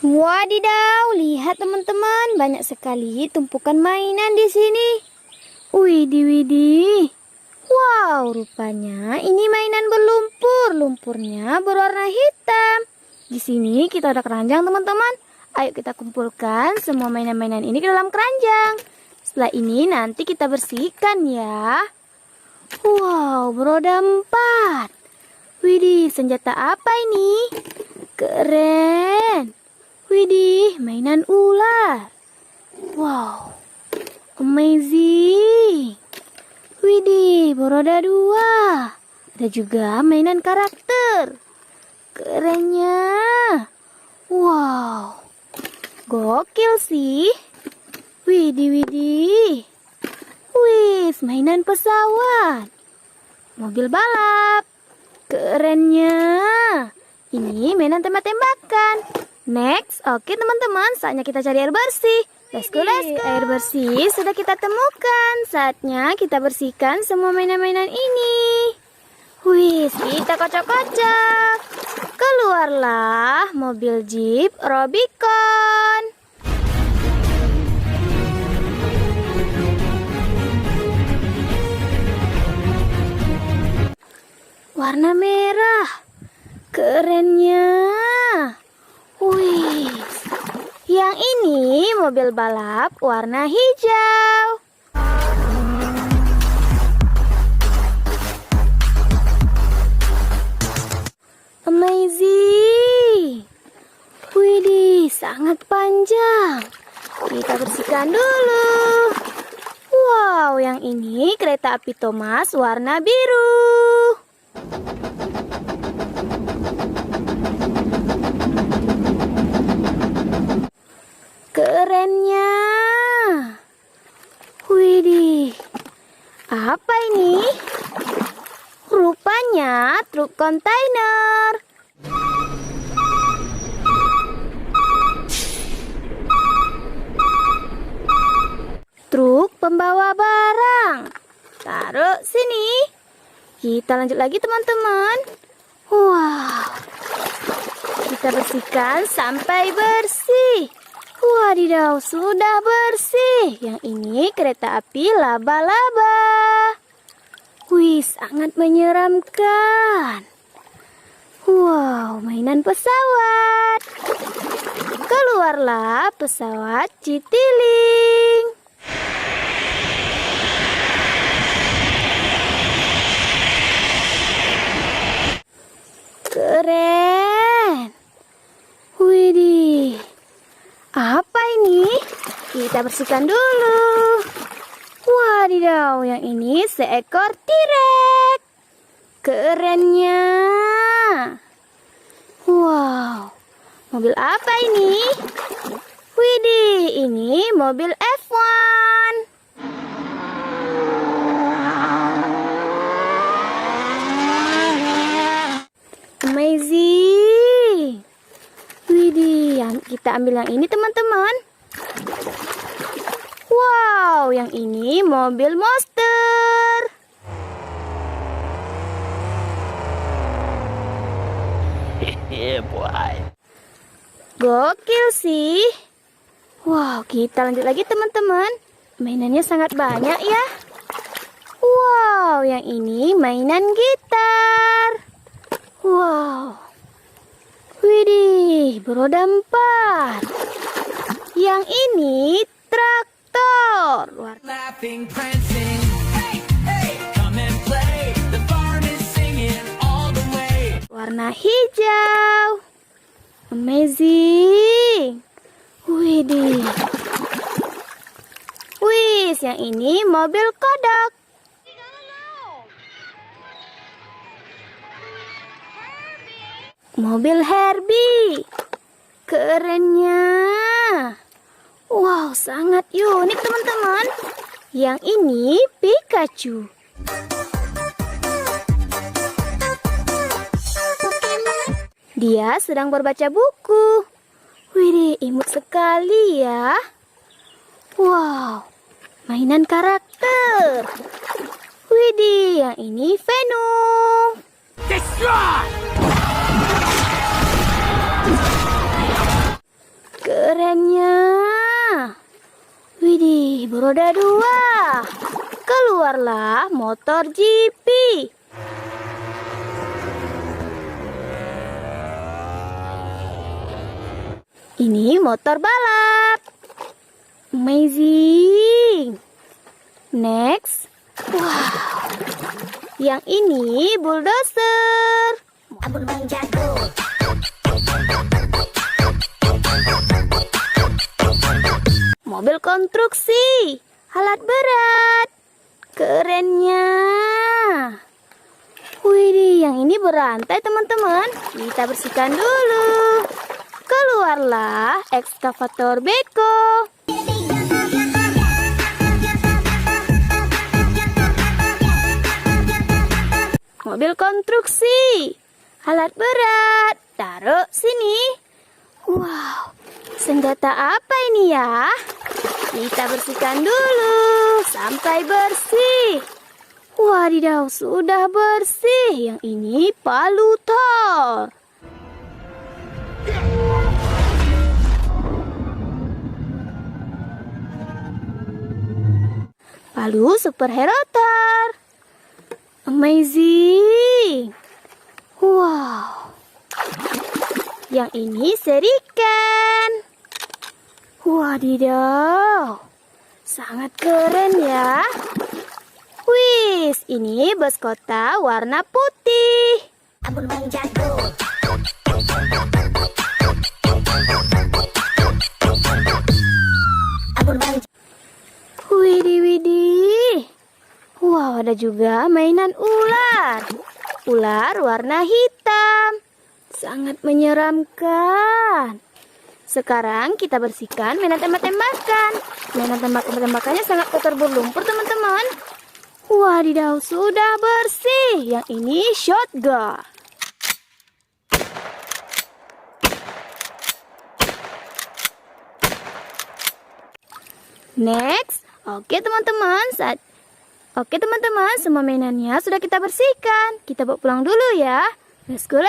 Wadidaw, lihat teman-teman, banyak sekali tumpukan mainan di sini. Widih, widih. Wow, rupanya ini mainan berlumpur. Lumpurnya berwarna hitam. Di sini kita ada keranjang, teman-teman. Ayo kita kumpulkan semua mainan-mainan ini ke dalam keranjang. Setelah ini nanti kita bersihkan ya. Wow, beroda 4. Widih, senjata apa ini? Keren. Widih, mainan ular. Wow, amazing. Widih, beroda 2. Ada juga mainan karakter. Kerennya. Wow, gokil sih. Widih, widih. Wih, mainan pesawat. Mobil balap. Kerennya. Ini mainan tembak-tembakan. Next, oke teman-teman, saatnya kita cari air bersih. Let's go, let's go. Air bersih sudah kita temukan. Saatnya kita bersihkan semua mainan-mainan ini. Wih, kita kocok-kocok. Keluarlah mobil Jeep Rubicon. Warna merah. Kerennya. Wih, yang ini mobil balap warna hijau. Amazing. Widih, sangat panjang. Kita bersihkan dulu. Wow, yang ini kereta api Thomas warna biru. Kerennya. Widih. Apa ini? Rupanya truk kontainer. Truk pembawa barang. Taruh sini. Kita lanjut lagi teman-teman. Wow. Kita bersihkan sampai bersih. Wadidaw, sudah bersih. Yang ini kereta api laba-laba. Wih, sangat menyeramkan. Wow, mainan pesawat. Keluarlah pesawat Citylink. Keren. Widih. Apa ini? Kita bersihkan dulu. Wadidaw, yang ini seekor T-Rex. Kerennya. Wow, mobil apa ini? Widih, ini mobil F1. Amazing. Widih, yang kita ambil yang ini teman-teman. Wow, yang ini mobil monster. Yeah, boy. Gokil sih. Wow, kita lanjut lagi teman-teman. Mainannya sangat banyak ya. Wow, yang ini mainan gitar. Wow. Widih, beroda 4. Yang ini traktor. Laughing, prancing, hey, hey, come and play. The farm is singing all the way. Warna hijau. Amazing. Widih. Wih, yang ini mobil kodok. Mobil Herbie. Kerennya. Wow, sangat unik teman-teman. Yang ini Pikachu. Dia sedang membaca buku. Widih, imut sekali ya. Wow, mainan karakter. Widih, yang ini Venom. Destroy! kerennya. Widih, beroda 2. Keluarlah motor GP. Ini motor balap. Amazing. Next. Wow. Yang ini bulldozer. Mobil konstruksi. Alat berat. Kerennya. Wih, yang ini berantai teman-teman. Kita bersihkan dulu. Keluarlah ekskavator beko. Mobil konstruksi. Alat berat. Taruh sini. Wow, senjata apa ini ya? Kita bersihkan dulu sampai bersih. Wadidaw, sudah bersih. Yang ini palu Thor. Palu superhero Thor. Amazing. Wow. Yang ini serikan. Wadidaw. Sangat keren ya. Wis, ini bus kota warna putih. Widih. Wow, ada juga mainan ular. Ular warna hitam. Sangat menyeramkan. Sekarang kita bersihkan mainan tembak-tembakan. Mainan tembak-tembakannya sangat kotor berlumpur, teman-teman. Wadidaw, sudah bersih. Yang ini shotgun. Next. Oke teman-teman, semua mainannya sudah kita bersihkan. Kita bawa pulang dulu ya. Let's go.